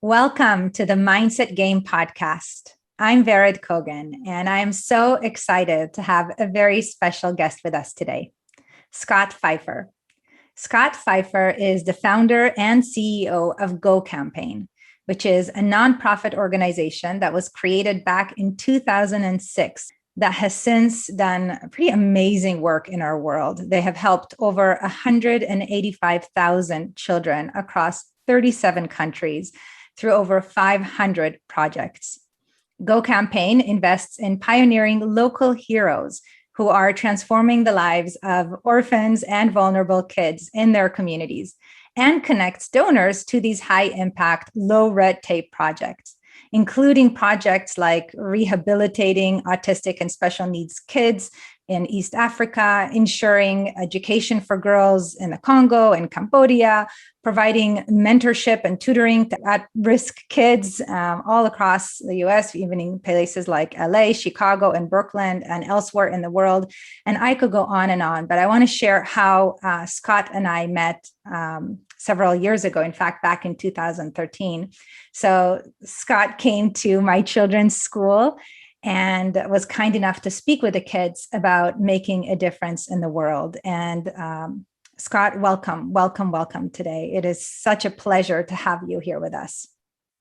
Welcome to the Mindset Game podcast. I'm Vered Kogan, and I am so excited to have a very special guest with us today, Scott Fifer. Scott Fifer is the founder and CEO of Go Campaign, which is a nonprofit organization that was created back in 2006 that has since done pretty amazing work in our world. They have helped over 185,000 children across 37 countries through over 500 projects. Go Campaign invests in pioneering local heroes who are transforming the lives of orphans and vulnerable kids in their communities and connects donors to these high impact, low red tape projects, including projects like rehabilitating autistic and special needs kids in East Africa, ensuring education for girls in the Congo and Cambodia, providing mentorship and tutoring to at-risk kids all across the US, even in places like LA, Chicago, and Brooklyn, and elsewhere in the world. And I could go on, but I want to share how Scott and I met several years ago, in fact, back in 2013. So Scott came to my children's school and was kind enough to speak with the kids about making a difference in the world. And Scott, welcome today. It is such a pleasure to have you here with us.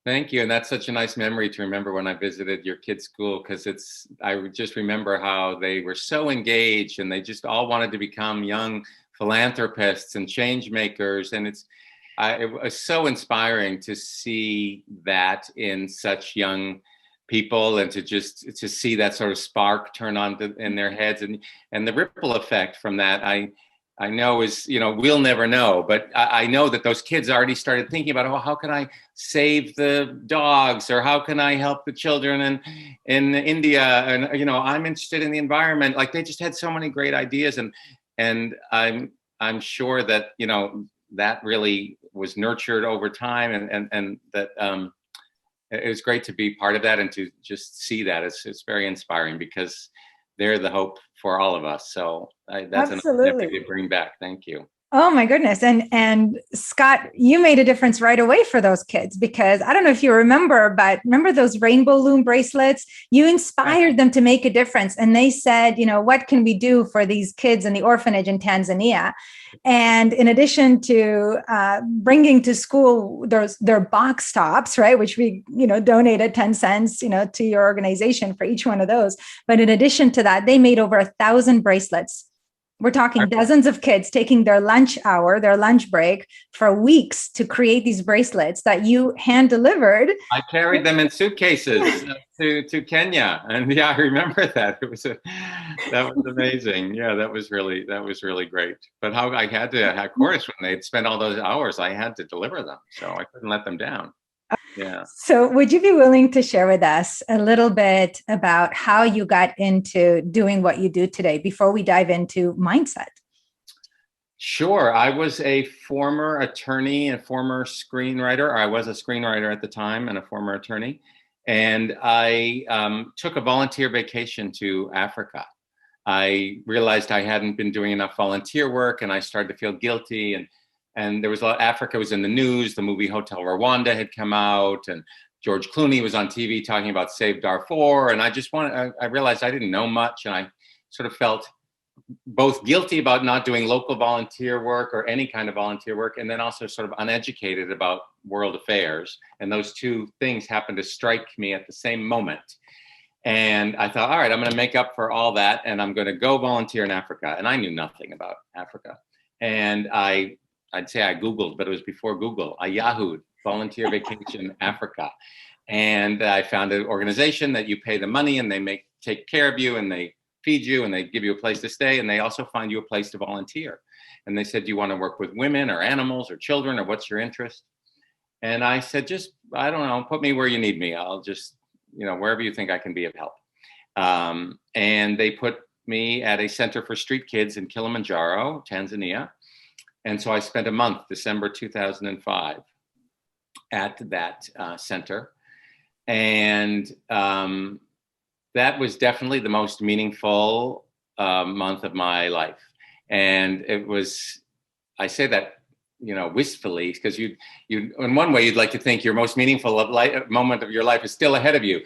Thank you. And that's such a nice memory to remember when I visited your kids' school, because I just remember how they were so engaged and they just all wanted to become young philanthropists and change makers. And it was so inspiring to see that in such young people and to see that sort of spark turn on in their heads and the ripple effect from that. I know is, we'll never know, but I know that those kids already started thinking about, how can I save the dogs, or how can I help the children in India? And, I'm interested in the environment. Like, they just had so many great ideas. And I'm sure that, that really was nurtured over time and that it was great to be part of that and to just see that. It's very inspiring because they're the hope for all of us. So that's Absolutely. to bring back. Thank you. Oh my goodness. And Scott, you made a difference right away for those kids, because I don't know if you remember, but remember those rainbow loom bracelets? You inspired them to make a difference. And they said, what can we do for these kids in the orphanage in Tanzania? And in addition to bringing to school their box tops, right, which we, donated 10 cents, to your organization for each one of those. But in addition to that, they made over 1,000 bracelets. We're talking dozens of kids taking their lunch hour, their lunch break for weeks to create these bracelets that you hand delivered. I carried them in suitcases to Kenya. And yeah, I remember that. That was amazing. Yeah, that was really great. But how I had to, of course, when they'd spent all those hours, I had to deliver them. So I couldn't let them down. Yeah. So would you be willing to share with us a little bit about how you got into doing what you do today before we dive into mindset? Sure. I was a former attorney and former screenwriter, or I was a screenwriter at the time and a former attorney. And I took a volunteer vacation to Africa. I realized I hadn't been doing enough volunteer work, and I started to feel guilty. And there was Africa was in the news. The movie Hotel Rwanda had come out, and George Clooney was on TV talking about Save Darfur. And I realized I didn't know much, and I sort of felt both guilty about not doing local volunteer work or any kind of volunteer work, and then also sort of uneducated about world affairs. And those two things happened to strike me at the same moment. And I thought, all right, I'm going to make up for all that, and I'm going to go volunteer in Africa. And I knew nothing about Africa. And I'd say I Googled, but it was before Google. I Yahooed volunteer vacation Africa. And I found an organization that you pay the money and they take care of you and they feed you and they give you a place to stay. And they also find you a place to volunteer. And they said, do you want to work with women or animals or children, or what's your interest? And I said, I don't know, put me where you need me. I'll just, wherever you think I can be of help. And they put me at a center for street kids in Kilimanjaro, Tanzania. And so I spent a month, December 2005, at that center. And that was definitely the most meaningful month of my life. And I say that wistfully, because you in one way you'd like to think your most meaningful moment of your life is still ahead of you.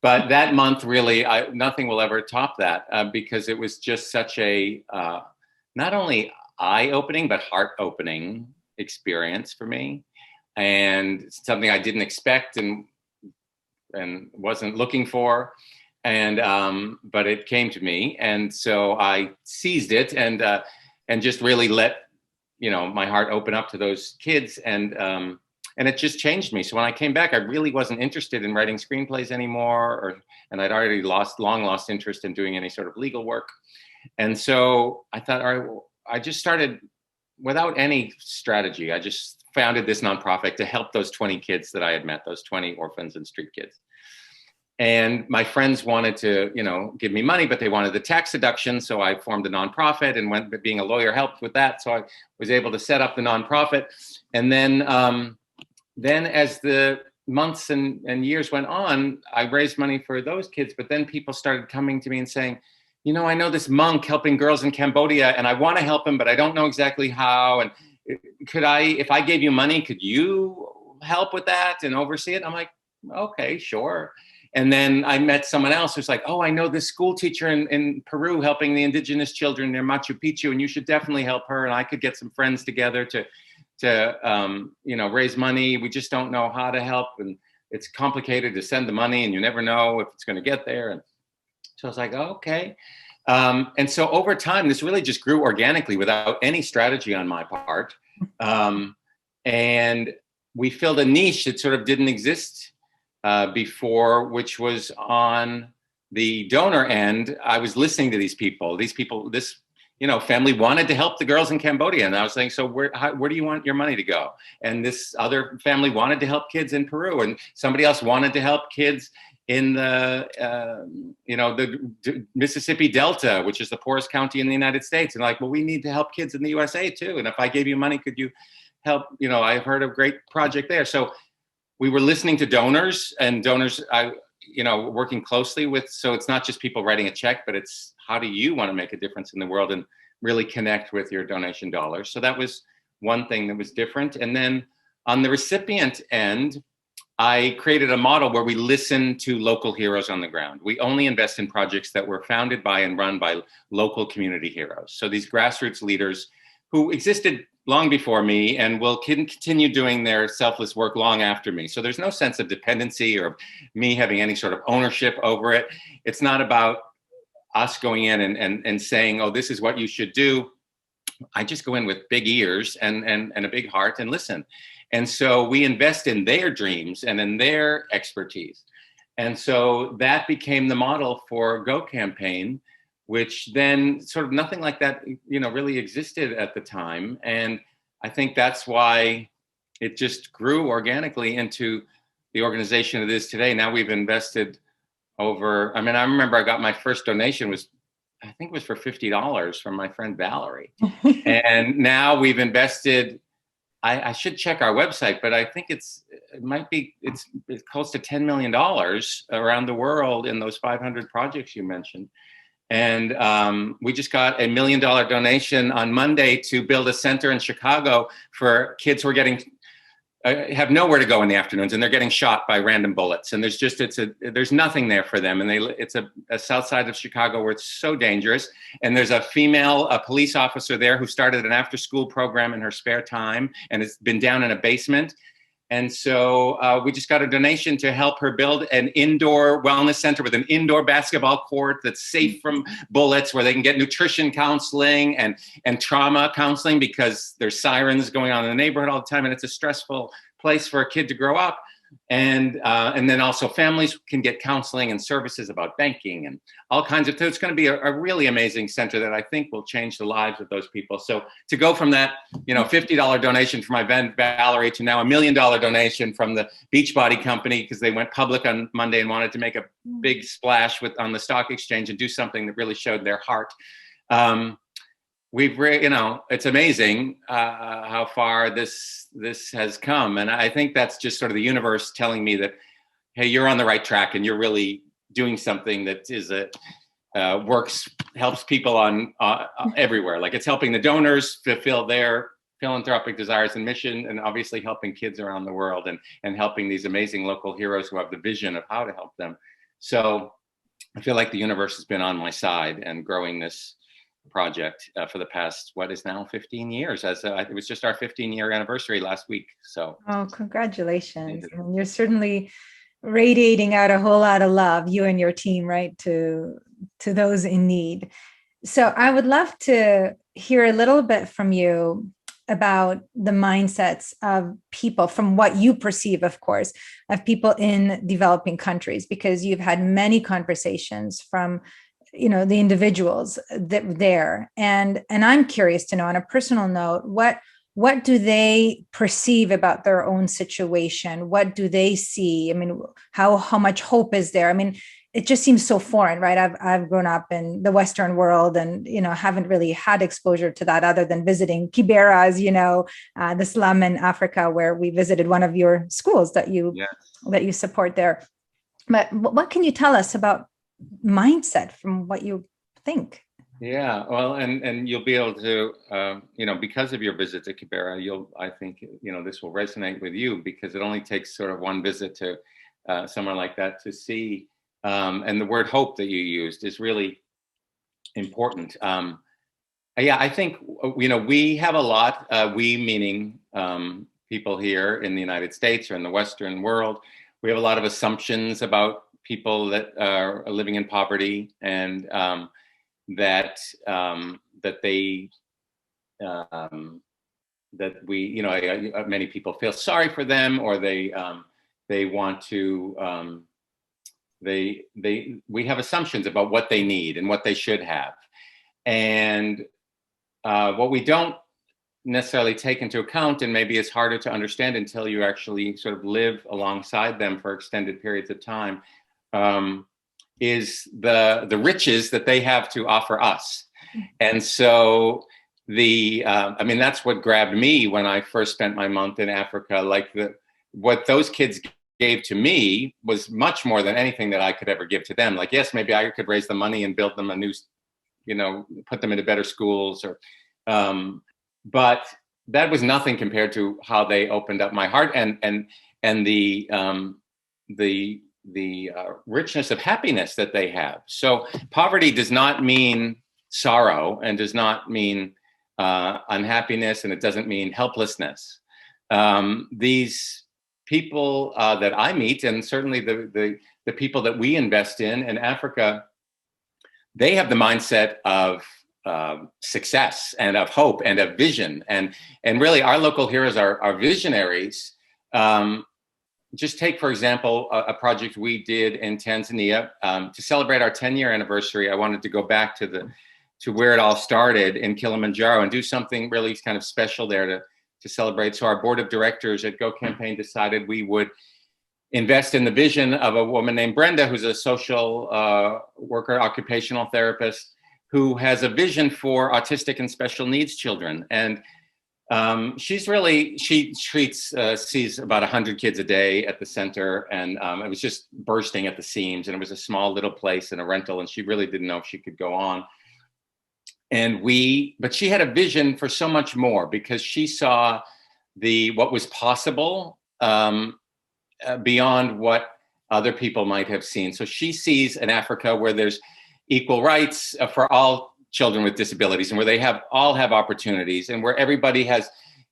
But that month, really, nothing will ever top that, because it was just such a not only eye-opening but heart-opening experience for me, and something I didn't expect and wasn't looking for, and but it came to me, and so I seized it and just really let my heart open up to those kids, and it just changed me. So when I came back, I really wasn't interested in writing screenplays anymore, and I'd already long lost interest in doing any sort of legal work. And so I thought, all right, well, I just started without any strategy. I just founded this nonprofit to help those 20 kids that I had met, those 20 orphans and street kids. And my friends wanted to, give me money, but they wanted the tax deduction. So I formed a nonprofit, and being a lawyer helped with that. So I was able to set up the nonprofit. And then as the months and years went on, I raised money for those kids. But then people started coming to me and saying, I know this monk helping girls in Cambodia, and I want to help him, but I don't know exactly how. And if I gave you money, could you help with that and oversee it? I'm like, okay, sure. And then I met someone else who's like, oh, I know this school teacher in Peru helping the indigenous children near Machu Picchu, and you should definitely help her. And I could get some friends together to raise money. We just don't know how to help, and it's complicated to send the money, and you never know if it's going to get there. And so I was like, oh, okay. And so over time, this really just grew organically without any strategy on my part. And we filled a niche that sort of didn't exist before, which was on the donor end. I was listening to these people, this family wanted to help the girls in Cambodia. And I was saying, so where do you want your money to go? And this other family wanted to help kids in Peru, and somebody else wanted to help kids in the Mississippi Delta, which is the poorest county in the United States. And like, well, we need to help kids in the USA too. And if I gave you money, could you help? I've heard of a great project there. So we were listening to donors, working closely with, so it's not just people writing a check, but it's how do you want to make a difference in the world and really connect with your donation dollars. So that was one thing that was different. And then on the recipient end, I created a model where we listen to local heroes on the ground. We only invest in projects that were founded by and run by local community heroes. So these grassroots leaders who existed long before me and will continue doing their selfless work long after me. So there's no sense of dependency or me having any sort of ownership over it. It's not about us going in and saying, oh, this is what you should do. I just go in with big ears and a big heart and listen. And so we invest in their dreams and in their expertise. And so that became the model for Go Campaign, which then sort of nothing like that, really existed at the time. And I think that's why it just grew organically into the organization it is today. Now we've invested I remember I got my first donation was for $50 from my friend Valerie. And now we've invested, I should check our website, but I think it's close to $10 million around the world in those 500 projects you mentioned. And we just got $1 million donation on Monday to build a center in Chicago for kids who are have nowhere to go in the afternoons, and they're getting shot by random bullets. And there's nothing there for them. And it's a south side of Chicago where it's so dangerous. And there's a police officer there who started an after-school program in her spare time, and it's been down in a basement. And so we just got a donation to help her build an indoor wellness center with an indoor basketball court that's safe from bullets, where they can get nutrition counseling and trauma counseling, because there's sirens going on in the neighborhood all the time, and it's a stressful place for a kid to grow up. And then also families can get counseling and services about banking and all kinds of things. It's going to be a really amazing center that I think will change the lives of those people. So to go from that, $50 donation from my friend Valerie to now $1 million donation from the Beachbody company, because they went public on Monday and wanted to make a big splash on the stock exchange and do something that really showed their heart. It's amazing how far this has come. And I think that's just sort of the universe telling me that, hey, you're on the right track and you're really doing something that helps people on everywhere. Like, it's helping the donors fulfill their philanthropic desires and mission, and obviously helping kids around the world, and helping these amazing local heroes who have the vision of how to help them. So I feel like the universe has been on my side and growing this project for the past, what is now 15 years. It was just our 15-year anniversary last week. So, oh, congratulations! I mean, you're certainly radiating out a whole lot of love, you and your team, right, to those in need. So I would love to hear a little bit from you about the mindsets of people, from what you perceive, of course, of people in developing countries, because you've had many conversations from, you know, the individuals that there. And I'm curious to know, on a personal note, what do they perceive about their own situation? What do they see? I mean, how much hope is there? I mean, it just seems so foreign, right? I've grown up in the Western world, and, you know, haven't really had exposure to that other than visiting Kiberas, you know, the slum in Africa, where we visited one of your schools that you support there. But what can you tell us about mindset from what you think? Yeah, well, and you'll be able to, you know, because of your visit to Kibera, I think, you know, this will resonate with you, because it only takes sort of one visit to somewhere like that to see. And the word hope that you used is really important. Yeah, I think, you know, we have a lot, we meaning people here in the United States or in the Western world, we have a lot of assumptions about people that are living in poverty, and that they that we, you know, many people feel sorry for them, or they want to, we have assumptions about what they need and what they should have. And what we don't necessarily take into account, and maybe it's harder to understand until you actually sort of live alongside them for extended periods of time, is the riches that they have to offer us. And so I mean, that's what grabbed me when I first spent my month in Africa. Like, what those kids gave to me was much more than anything that I could ever give to them. Like, yes, maybe I could raise the money and build them a new, you know, put them into better schools, or, but that was nothing compared to how they opened up my heart, and the richness of happiness that they have. So poverty does not mean sorrow, and does not mean unhappiness, and it doesn't mean helplessness. These people that I meet, and certainly the people that we invest in Africa, they have the mindset of success and of hope and of vision, and really our local heroes are visionaries. Just take, for example, a project we did in Tanzania to celebrate our 10-year anniversary. I wanted to go back to where it all started in Kilimanjaro and do something really kind of special there to celebrate. So our board of directors at Go Campaign decided we would invest in the vision of a woman named Brenda, who's a social worker, occupational therapist, who has a vision for autistic and special needs children. And she sees about 100 kids a day at the center, and it was just bursting at the seams, and it was a small little place in a rental, and she really didn't know if she could go on. But she had a vision for so much more, because she saw what was possible beyond what other people might have seen. So she sees an Africa where there's equal rights for all children with disabilities, and where they all have opportunities, and where everybody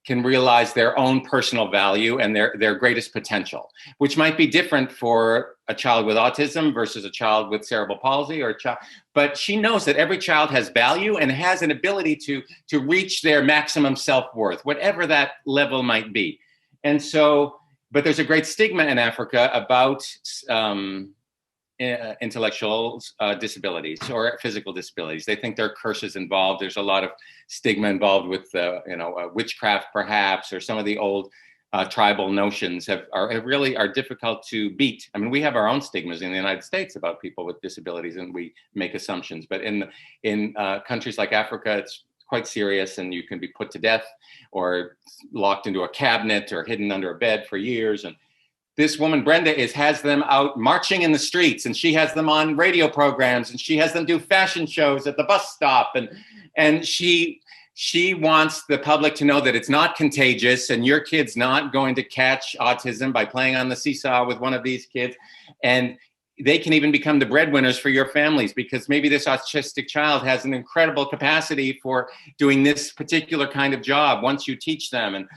can realize their own personal value and their greatest potential, which might be different for a child with autism versus a child with cerebral palsy, but she knows that every child has value and has an ability to reach their maximum self-worth, whatever that level might be. And so, but there's a great stigma in Africa about intellectual disabilities or physical disabilities. They think there are curses involved. There's a lot of stigma involved with witchcraft, perhaps, or some of the old tribal notions are difficult to beat. I mean, we have our own stigmas in the United States about people with disabilities, and we make assumptions. But in countries like Africa, it's quite serious, and you can be put to death or locked into a cabinet or hidden under a bed for years. And this woman, Brenda, has them out marching in the streets, and she has them on radio programs, and she has them do fashion shows at the bus stop. And she she wants the public to know that it's not contagious and your kid's not going to catch autism by playing on the seesaw with one of these kids. And they can even become the breadwinners for your families, because maybe this autistic child has an incredible capacity for doing this particular kind of job once you teach them.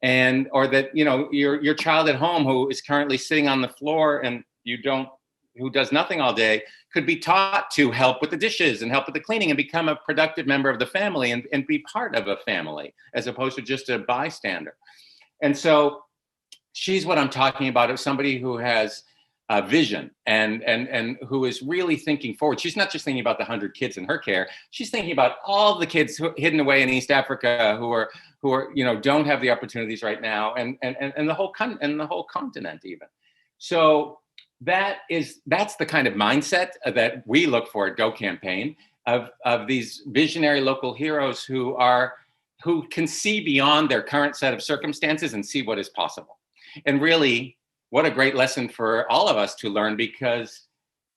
And or that, you know, your child at home who is currently sitting on the floor and who does nothing all day, could be taught to help with the dishes and help with the cleaning and become a productive member of the family and be part of a family as opposed to just a bystander. And so she's what I'm talking about, is somebody who has a vision and who is really thinking forward. She's not just thinking about the 100 kids in her care. She's thinking about all the kids hidden away in East Africa who are, you know, don't have the opportunities right now, and the whole continent even. So that's the kind of mindset that we look for at Go Campaign, of these visionary local heroes who can see beyond their current set of circumstances and see what is possible. And really, what a great lesson for all of us to learn, because,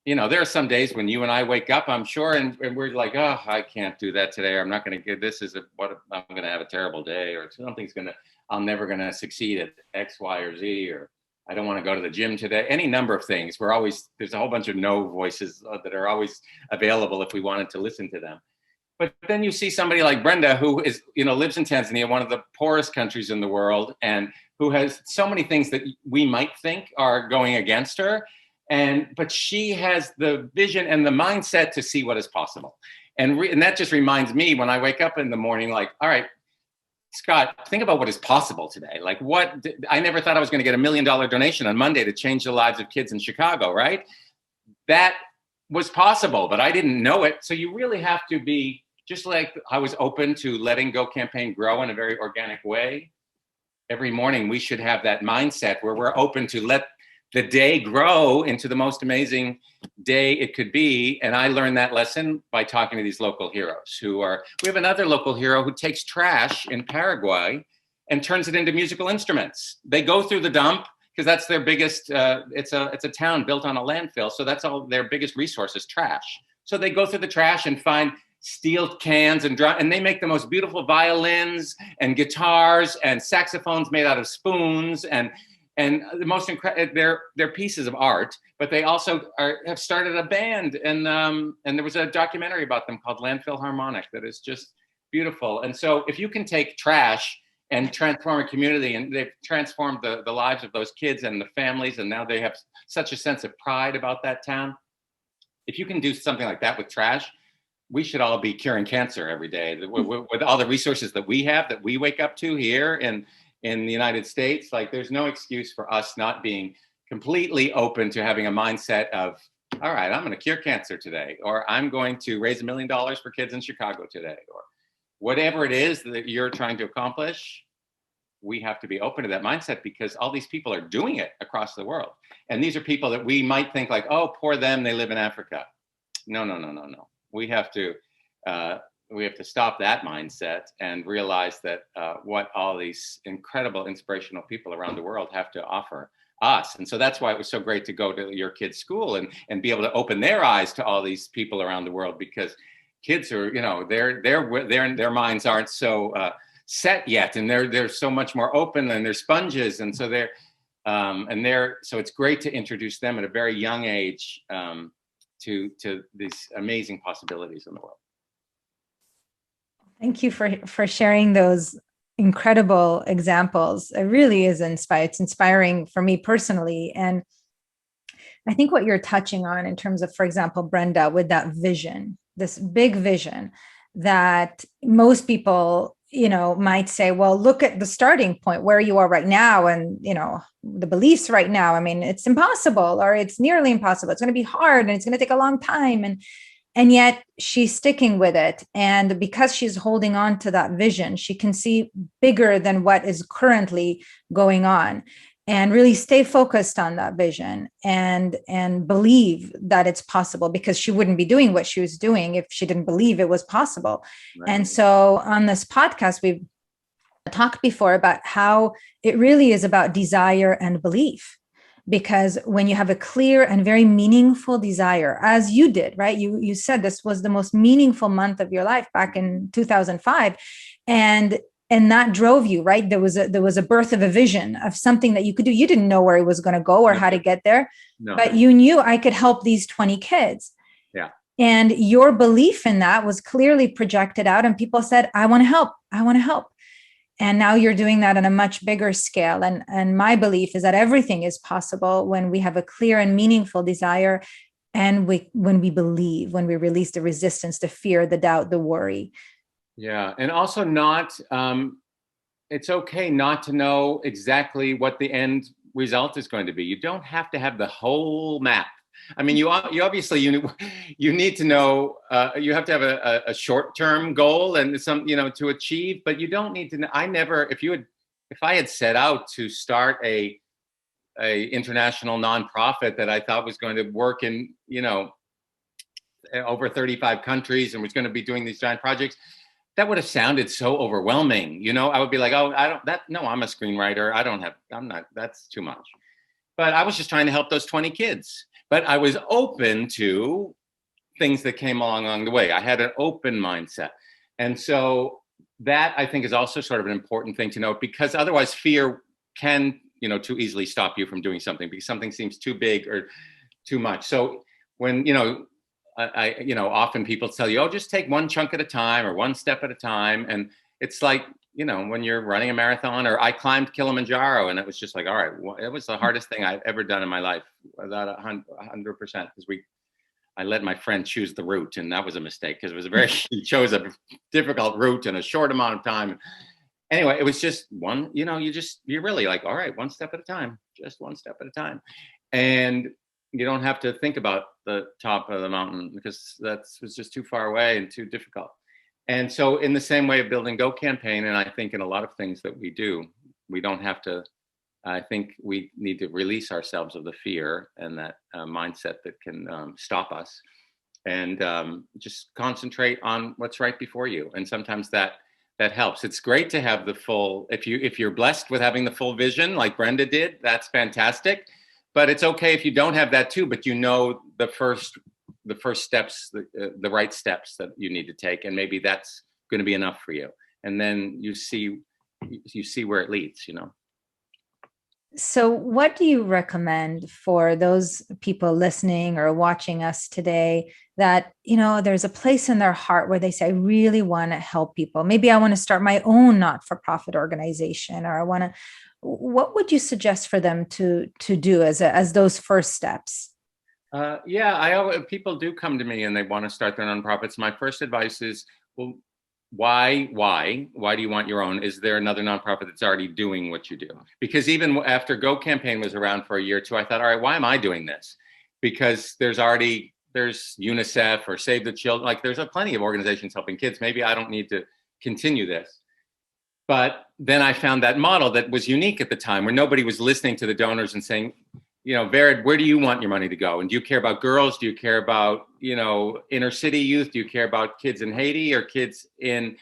you know, there are some days when you and I wake up, I'm sure, and we're like, oh, I can't do that today. Or I'm not going to get this. I'm going to have a terrible day, or I'm never going to succeed at X, Y, or Z, or I don't want to go to the gym today. Any number of things. There's a whole bunch of no voices that are always available if we wanted to listen to them. But then you see somebody like Brenda, who is, you know, lives in Tanzania, one of the poorest countries in the world, and who has so many things that we might think are going against her. But she has the vision and the mindset to see what is possible. And that just reminds me, when I wake up in the morning, like, all right, Scott, think about what is possible today. Like, I never thought I was going to get $1 million donation on Monday to change the lives of kids in Chicago, right? That was possible, but I didn't know it. So you really have to be, just like I was open to letting Go Campaign grow in a very organic way. Every morning we should have that mindset where we're open to let the day grow into the most amazing day it could be. And I learned that lesson by talking to these local heroes we have another local hero who takes trash in Paraguay and turns it into musical instruments. They go through the dump because that's their biggest, it's a town built on a landfill. So that's all their biggest resource is trash. So they go through the trash and find steel cans and they make the most beautiful violins and guitars and saxophones made out of spoons and the most incredible. They're pieces of art, but they also have started a band and there was a documentary about them called Landfill Harmonic that is just beautiful. And so if you can take trash and transform a community, and they've transformed the lives of those kids and the families, and now they have such a sense of pride about that town. If you can do something like that with trash, we should all be curing cancer every day with all the resources that we have, that we wake up to here in the United States. Like, there's no excuse for us not being completely open to having a mindset of, all right, I'm going to cure cancer today, or I'm going to raise $1 million for kids in Chicago today, or whatever it is that you're trying to accomplish. We have to be open to that mindset, because all these people are doing it across the world. And these are people that we might think like, oh, poor them, they live in Africa. No. We have to stop that mindset and realize that what all these incredible, inspirational people around the world have to offer us. And so that's why it was so great to go to your kids' school and be able to open their eyes to all these people around the world, because kids are, you know, their minds aren't so set yet, and they're so much more open, and they're sponges, and so so it's great to introduce them at a very young age to these amazing possibilities in the world. Thank you for sharing those incredible examples. It really is it's inspiring for me personally. And I think what you're touching on in terms of, for example, Brenda, with that vision, this big vision that most people, you know, might say, well, look at the starting point where you are right now. And, you know, the beliefs right now, I mean, it's impossible, or it's nearly impossible. It's going to be hard and it's going to take a long time. And yet she's sticking with it. And because she's holding on to that vision, she can see bigger than what is currently going on, and really stay focused on that vision and believe that it's possible, because she wouldn't be doing what she was doing if she didn't believe it was possible. Right. And so on this podcast, we've talked before about how it really is about desire and belief. because when you have a clear and very meaningful desire, as you did, right? You said this was the most meaningful month of your life back in 2005, and that drove you, right? There was a birth of a vision of something that you could do. You didn't know where it was going to go or how to get there, but you knew, I could help these 20 kids. Yeah. And your belief in that was clearly projected out, and people said, I want to help. I want to help. And now you're doing that on a much bigger scale. And my belief is that everything is possible when we have a clear and meaningful desire, and when we believe, when we release the resistance, the fear, the doubt, the worry. Yeah. And also not, it's okay not to know exactly what the end result is going to be. You don't have to have the whole map. I mean, you obviously, you need to know, you have to have a short-term goal and some, to achieve, but you don't need to know. If I had set out to start a international nonprofit that I thought was going to work in, over 35 countries and was going to be doing these giant projects, that would have sounded so overwhelming. I would be like, oh, I'm a screenwriter. That's too much. But I was just trying to help those 20 kids. But I was open to things that came along the way. I had an open mindset. And so that, I think, is also sort of an important thing to note, because otherwise fear can, too easily stop you from doing something because something seems too big or too much. So when, often people tell you, oh, just take one chunk at a time or one step at a time. And it's like, when you're running a marathon, or I climbed Kilimanjaro, and it was just like, all right, it was the hardest thing I've ever done in my life, without 100%, because I let my friend choose the route, and that was a mistake because he chose a difficult route in a short amount of time. Anyway, it was just one, you're really like, all right, one step at a time, just one step at a time. And you don't have to think about the top of the mountain because that was just too far away and too difficult. And so in the same way of building Go Campaign, and I think in a lot of things that we do, we don't have to, I think we need to release ourselves of the fear and that mindset that can stop us, and just concentrate on what's right before you. And sometimes that helps. It's great to have the full, if you're blessed with having the full vision like Brenda did, that's fantastic. But it's okay if you don't have that too, but the first steps, the right steps that you need to take, and maybe that's going to be enough for you. And then you see where it leads, So what do you recommend for those people listening or watching us today that, there's a place in their heart where they say, I really want to help people. Maybe I want to start my own not-for-profit organization, or what would you suggest for them to do as those first steps? People do come to me and they want to start their nonprofits. My first advice is, well, why do you want your own? Is there another nonprofit that's already doing what you do? Because even after Go Campaign was around for a year or two, I thought, all right, why am I doing this? Because there's UNICEF or Save the Children. Like there's plenty of organizations helping kids. Maybe I don't need to continue this. But then I found that model that was unique at the time, where nobody was listening to the donors and saying, Vered, where do you want your money to go? And do you care about girls? Do you care about, inner city youth? Do you care about kids in Haiti or kids in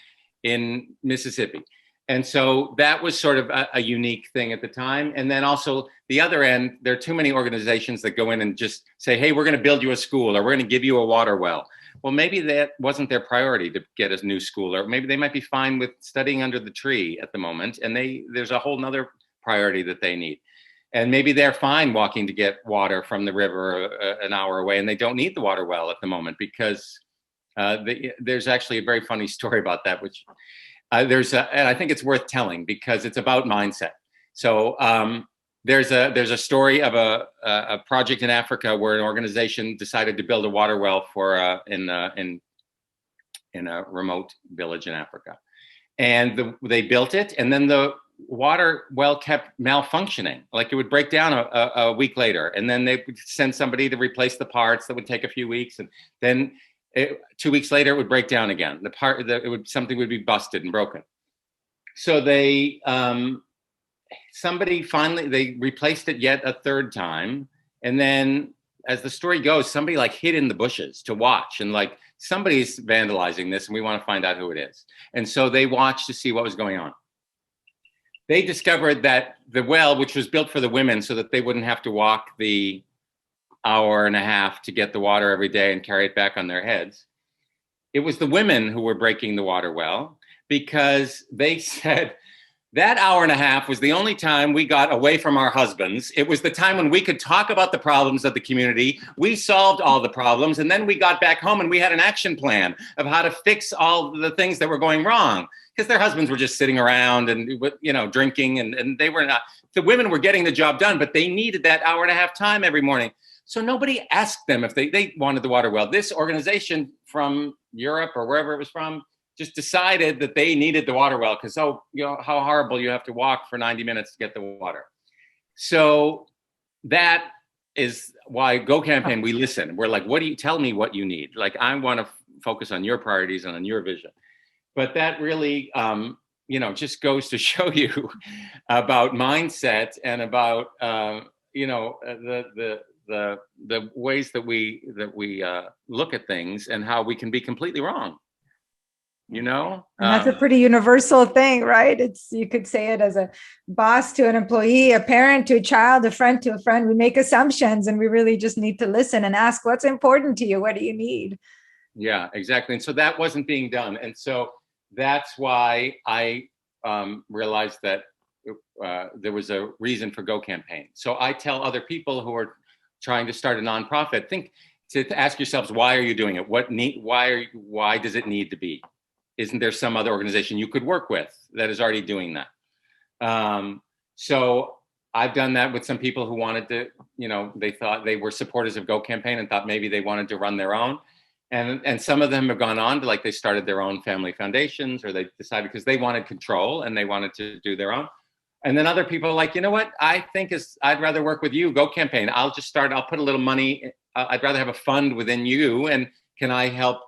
Mississippi? And so that was sort of a unique thing at the time. And then also the other end, there are too many organizations that go in and just say, hey, we're going to build you a school, or we're going to give you a water well. Well, maybe that wasn't their priority to get a new school, or maybe they might be fine with studying under the tree at the moment. And there's a whole nother priority that they need. And maybe they're fine walking to get water from the river an hour away, and they don't need the water well at the moment, because there's actually a very funny story about that, which and I think it's worth telling because it's about mindset. So there's a story of a project in Africa where an organization decided to build a water well for in a remote village in Africa, and they built it, and then the water well kept malfunctioning. Like it would break down a week later, and then they would send somebody to replace the parts. That would take a few weeks, and then 2 weeks later it would break down again. Something would be busted and broken. So they replaced it yet a third time, and then as the story goes, somebody like hid in the bushes to watch, and like somebody's vandalizing this, and we want to find out who it is. And so they watched to see what was going on. they discovered that the well, which was built for the women so that they wouldn't have to walk the hour and a half to get the water every day and carry it back on their heads, it was the women who were breaking the water well, because they said that hour and a half was the only time we got away from our husbands. It was the time when we could talk about the problems of the community. We solved all the problems, and then we got back home and we had an action plan of how to fix all the things that were going wrong, because their husbands were just sitting around and, you know, drinking, and they were not, the women were getting the job done, but they needed that hour and a half time every morning. So nobody asked them if they wanted the water well. This organization from Europe or wherever it was from just decided that they needed the water well because, oh, you know, how horrible, you have to walk for 90 minutes to get the water. So that is why Go Campaign, we listen. We're like, what do you tell me what you need? Like, I want to focus on your priorities and on your vision. But that really, you know, just goes to show you about mindset and about, you know, the ways that we look at things and how we can be completely wrong. You know, and that's a pretty universal thing, right? It's, you could say it as a boss to an employee, a parent to a child, a friend to a friend. We make assumptions, and we really just need to listen and ask, what's important to you? What do you need? Yeah, exactly. And so that wasn't being done. And so that's why I realized that there was a reason for Go Campaign. So I tell other people who are trying to start a nonprofit, think to ask yourselves, why are you doing it? Why does it need to be? Isn't there some other organization you could work with that is already doing that? So I've done that with some people who wanted to, you know, they thought they were supporters of Go Campaign and thought maybe they wanted to run their own. And some of them have gone on to, like, they started their own family foundations, or they decided because they wanted control and they wanted to do their own. And then other people are like, you know what, I think I'd rather work with you, Go Campaign. I'll put a little money. I'd rather have a fund within you. And can I help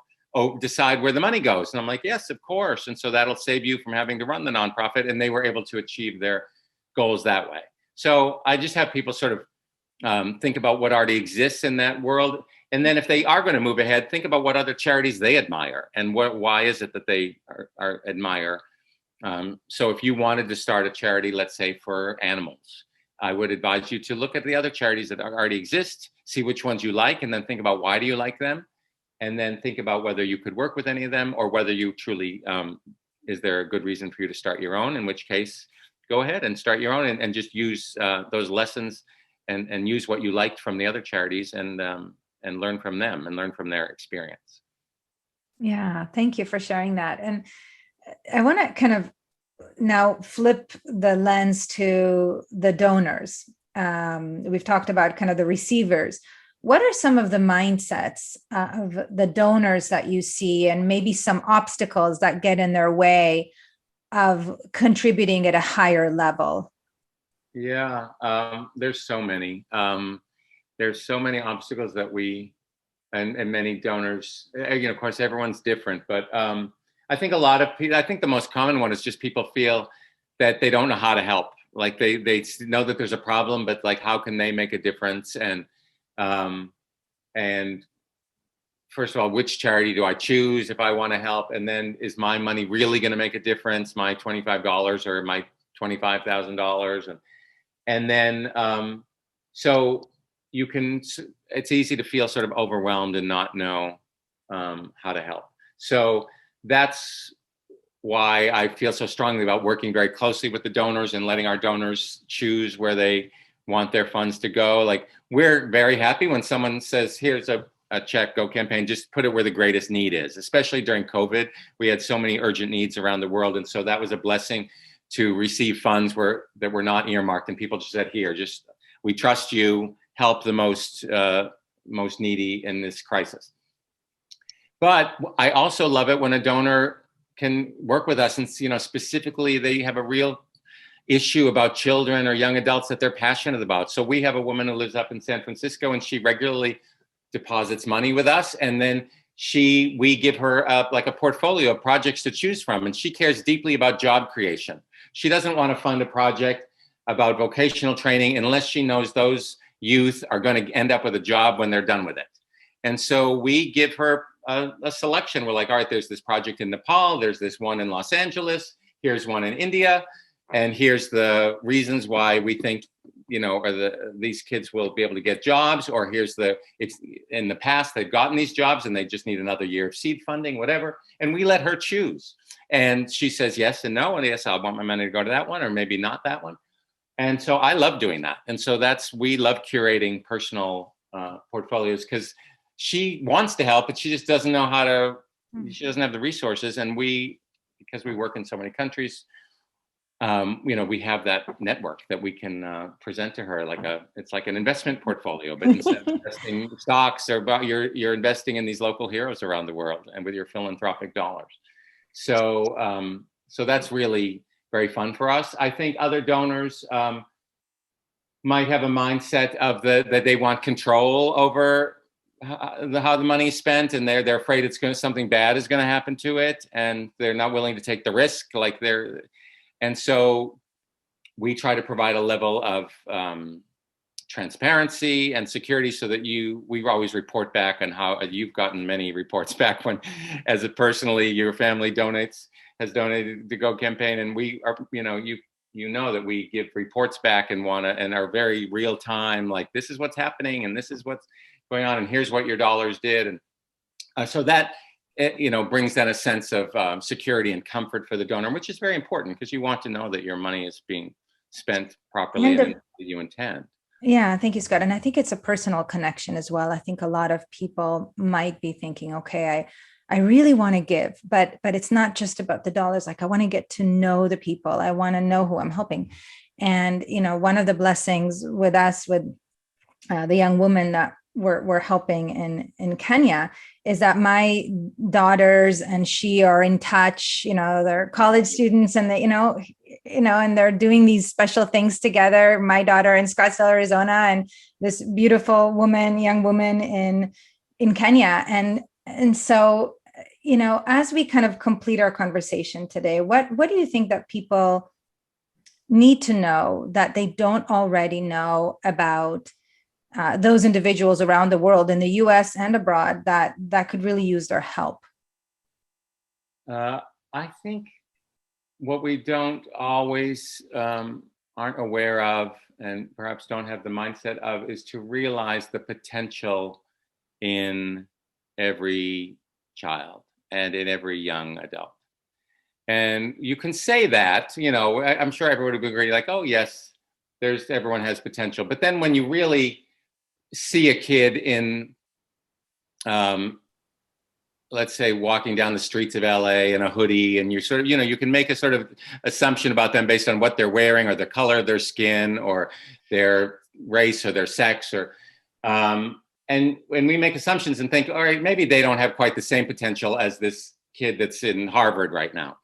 decide where the money goes? And I'm like, yes, of course. And so that'll save you from having to run the nonprofit. And they were able to achieve their goals that way. So I just have people sort of think about what already exists in that world. And then if they are going to move ahead, think about what other charities they admire and why is it that they admire. So if you wanted to start a charity, let's say for animals, I would advise you to look at the other charities that already exist, see which ones you like, and then think about why do you like them? And then think about whether you could work with any of them, or whether you truly, is there a good reason for you to start your own? In which case, go ahead and start your own and just use those lessons and use what you liked from the other charities and learn from them and learn from their experience. Yeah, thank you for sharing that. And I want to kind of now flip the lens to the donors. We've talked about kind of the receivers. What are some of the mindsets of the donors that you see, and maybe some obstacles that get in their way of contributing at a higher level? Yeah, there's so many. There's so many obstacles that and many donors, you know, of course, everyone's different, but I think a lot of people, I think the most common one is just people feel that they don't know how to help. Like they know that there's a problem, but like, how can they make a difference? And first of all, which charity do I choose if I want to help? And then, is my money really going to make a difference? My $25 or my $25,000? And then, so it's easy to feel sort of overwhelmed and not know how to help. So that's why I feel so strongly about working very closely with the donors and letting our donors choose where they want their funds to go. Like, we're very happy when someone says, here's a check, Go Campaign, just put it where the greatest need is. Especially during COVID, we had so many urgent needs around the world. And so that was a blessing to receive funds that were not earmarked. And people just said, here, we trust you, help the most needy in this crisis. But I also love it when a donor can work with us and, you know, specifically they have a real issue about children or young adults that they're passionate about. So we have a woman who lives up in San Francisco, and she regularly deposits money with us. And then we give her like a portfolio of projects to choose from. And she cares deeply about job creation. She doesn't want to fund a project about vocational training unless she knows those youth are going to end up with a job when they're done with it. And so we give her a selection. We're like, all right, there's this project in Nepal. There's this one in Los Angeles. Here's one in India. and here's the reasons why we think, or these kids will be able to get jobs, or it's in the past they've gotten these jobs and they just need another year of seed funding, whatever. And we let her choose. And she says yes and no. And yes, I want my money to go to that one, or maybe not that one. And so I love doing that. And so we love curating personal portfolios, because she wants to help, but she just doesn't know how to, she doesn't have the resources. And because we work in so many countries, we have that network that we can present to her it's like an investment portfolio, but instead of investing stocks, or you're investing in these local heroes around the world, and with your philanthropic dollars. So that's really very fun for us. I think other donors might have a mindset of that they want control over how the money is spent, and they're afraid something bad is going to happen to it, and they're not willing to take the risk. And so we try to provide a level of transparency and security, so that we always report back on how you've gotten many reports back when, as personally, your family has donated to Go campaign, and we are, that we give reports back and are very real time, like this is what's happening and this is what's going on and here's what your dollars did, and so that brings that a sense of security and comfort for the donor, which is very important, because you want to know that your money is being spent properly and that you intend. Yeah, thank you, Scott. And I think it's a personal connection as well. I think a lot of people might be thinking, okay, I really want to give, but it's not just about the dollars. Like, I want to get to know the people. I want to know who I'm helping. And, one of the blessings with us, with the young woman that we're helping in Kenya, is that my daughters and she are in touch. They're college students, and they, and they're doing these special things together. My daughter in Scottsdale, Arizona, and this beautiful young woman in Kenya. And so, as we kind of complete our conversation today, what do you think that people need to know that they don't already know about those individuals around the world, in the US and abroad, that could really use their help? I think what we don't always aren't aware of, and perhaps don't have the mindset of, is to realize the potential in every child and in every young adult. And you can say that, I'm sure everybody would agree, like, oh yes, everyone has potential. But then when you really see a kid in, let's say, walking down the streets of LA in a hoodie, and you sort of, you can make a sort of assumption about them based on what they're wearing, or the color of their skin, or their race, or their sex, and when we make assumptions and think, all right, maybe they don't have quite the same potential as this kid that's in Harvard right now.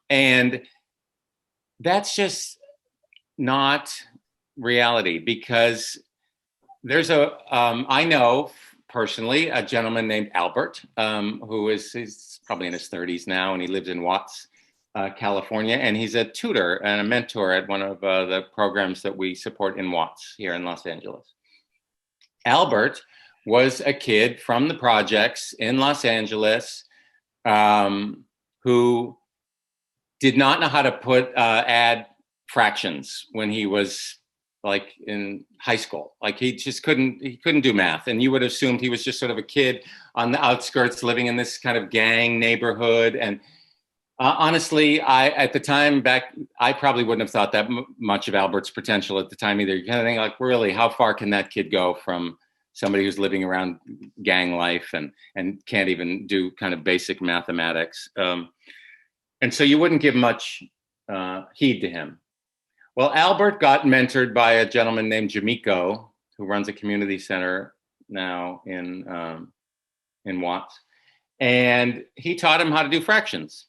And that's just not reality, because there's I know personally a gentleman named Albert, who he's probably in his 30s now, and he lives in Watts, California, and he's a tutor and a mentor at one of the programs that we support in Watts here in Los Angeles. Albert was a kid from the projects in Los Angeles who did not know how to add fractions when he was in high school. He just couldn't do math. And you would have assumed he was just sort of a kid on the outskirts living in this kind of gang neighborhood. And honestly, at the time I probably wouldn't have thought that much of Albert's potential at the time either. You kind of think, really, how far can that kid go from somebody who's living around gang life and can't even do kind of basic mathematics? And so you wouldn't give much heed to him. Well, Albert got mentored by a gentleman named Jamiko, who runs a community center now in Watts. And he taught him how to do fractions.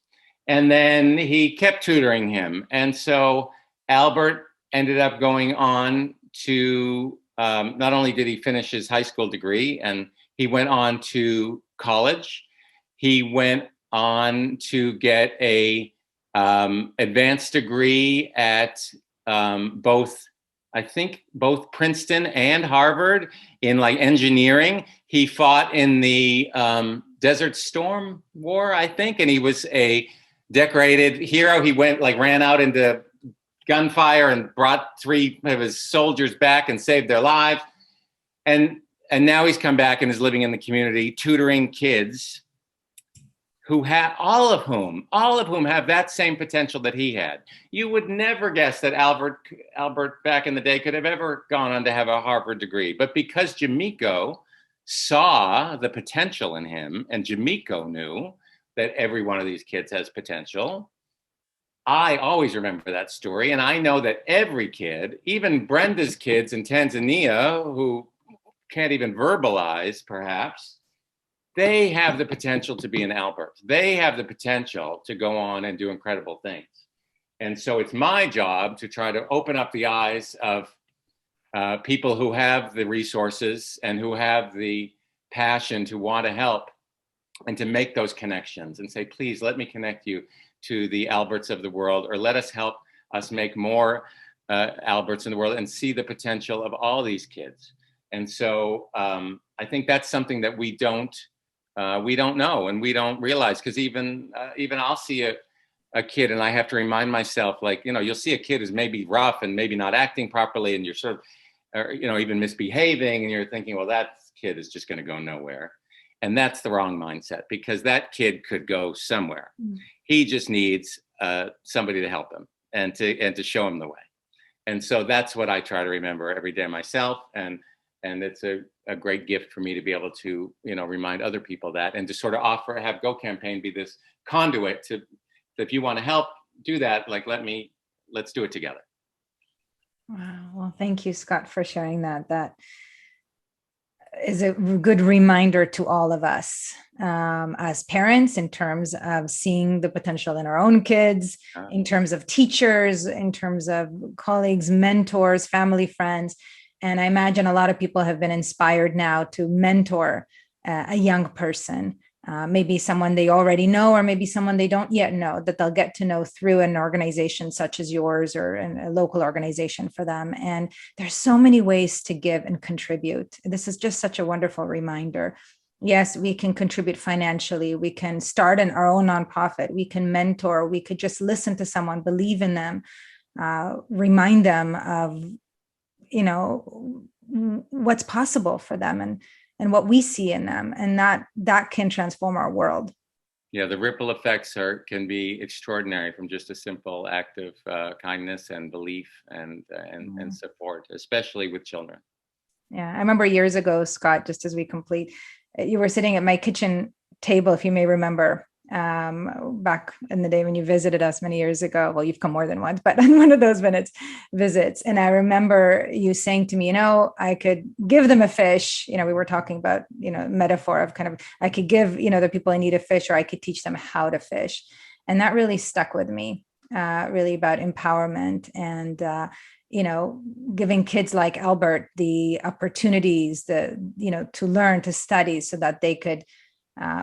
And then he kept tutoring him. And so Albert ended up going on to, not only did he finish his high school degree, and he went on to college, he went on to get a advanced degree at both Princeton and Harvard in engineering. He fought in the Desert Storm War, I think, and he was a decorated hero. He ran out into gunfire and brought 3 of his soldiers back and saved their lives. And now he's come back and is living in the community, tutoring kids who have all of whom have that same potential that he had. You would never guess that Albert back in the day could have ever gone on to have a Harvard degree. But because Jamiko saw the potential in him, and Jamiko knew that every one of these kids has potential, I always remember that story. And I know that every kid, even Brenda's kids in Tanzania, who can't even verbalize perhaps, they have the potential to be an Albert. They have the potential to go on and do incredible things. And so it's my job to try to open up the eyes of people who have the resources and who have the passion to want to help and to make those connections and say, please let me connect you to the Alberts of the world, or let us help us make more Alberts in the world and see the potential of all these kids. And so I think that's something that we don't know and we don't realize, because even I'll see a kid and I have to remind myself, like, you'll see a kid who's maybe rough and maybe not acting properly, and you're sort of, or, even misbehaving, and you're thinking, well, that kid is just going to go nowhere. And that's the wrong mindset, because that kid could go somewhere. He just needs somebody to help him and to show him the way. And so that's what I try to remember every day myself. And it's a great gift for me to be able to, remind other people that, and to sort of have Go Campaign be this conduit to, if you want to help do that, like, let's do it together. Wow. Well, thank you, Scott, for sharing that. That is a good reminder to all of us as parents, in terms of seeing the potential in our own kids, in terms of teachers, in terms of colleagues, mentors, family, friends. And I imagine a lot of people have been inspired now to mentor a young person, maybe someone they already know, or maybe someone they don't yet know, that they'll get to know through an organization such as yours, or a local organization for them. And there's so many ways to give and contribute. This is just such a wonderful reminder. Yes, we can contribute financially. We can start our own nonprofit. We can mentor. We could just listen to someone, believe in them, remind them of what's possible for them and what we see in them, and that can transform our world. Yeah, the ripple effects can be extraordinary from just a simple act of kindness and belief and support, especially with children. Yeah, I remember years ago, Scott, just as we complete, you were sitting at my kitchen table, if you may remember, back in the day when you visited us many years ago. Well, you've come more than once, but on one of those visits. And I remember you saying to me, I could give them a fish. We were talking about, metaphor of kind of, I could give, the people in need a fish, or I could teach them how to fish. And that really stuck with me, really about empowerment and, giving kids like Albert the opportunities, to learn, to study, so that they could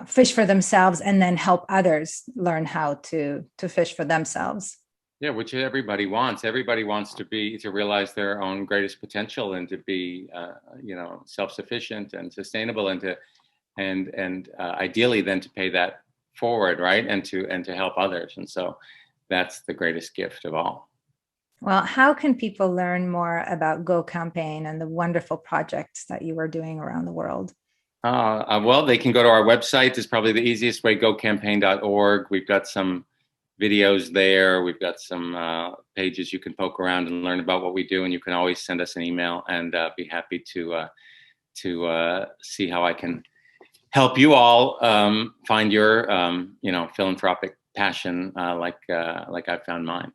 fish for themselves, and then help others learn how to fish for themselves. Yeah, which everybody wants. Everybody wants to realize their own greatest potential, and to be, self-sufficient and sustainable, and ideally then to pay that forward, right, and to help others. And so that's the greatest gift of all. Well, how can people learn more about Go Campaign and the wonderful projects that you are doing around the world? Well, they can go to our website. Is probably the easiest way, gocampaign.org. We've got some videos there. We've got some pages you can poke around and learn about what we do. And you can always send us an email, and be happy to see how I can help you all find your philanthropic passion, like I've found mine.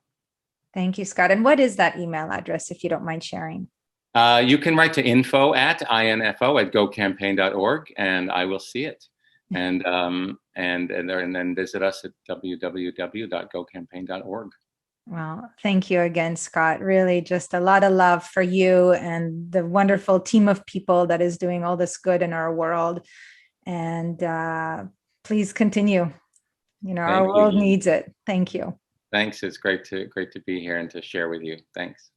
Thank you, Scott. And what is that email address, if you don't mind sharing? You can write to info@gocampaign.org, and I will see it. And then visit us at www.gocampaign.org. Well, thank you again, Scott. Really just a lot of love for you and the wonderful team of people that is doing all this good in our world. And please continue. Our world needs it. Thank you. Thanks. It's great to be here and to share with you. Thanks.